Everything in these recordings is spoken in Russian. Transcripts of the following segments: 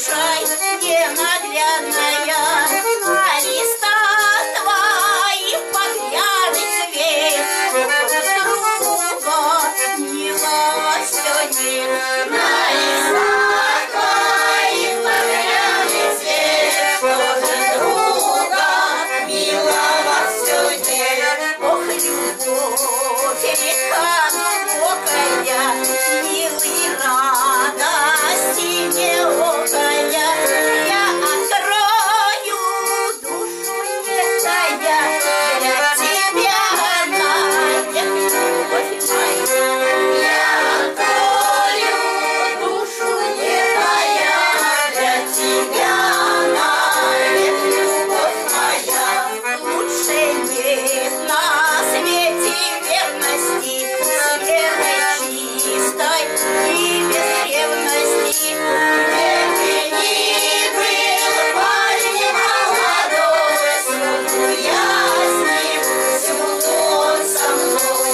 послушай, ненаглядная, на листах твоих поглядный цвет, друга милостью нет. На листах твоих поглядный цвет, друга милостью нет. Ох, любовь, река глубокая, милый радости неокая, я открою душу нежная для тебя, родная любовь моя. Я открою душу нежная для тебя, родная любовь моя. Лучше нет на свете верности, верой чистой и без ревности. Где бы ни был парень молодой, всюду я с ним, всюду он со мной.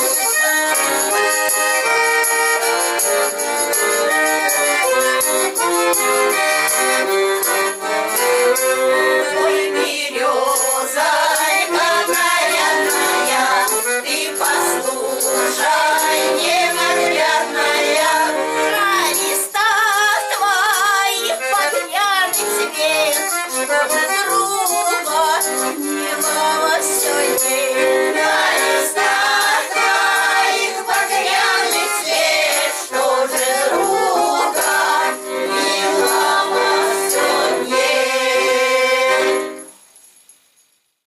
Ой, береза, нарядная, ты послушай, ненаглядная, на листах твоих поглядный цвет,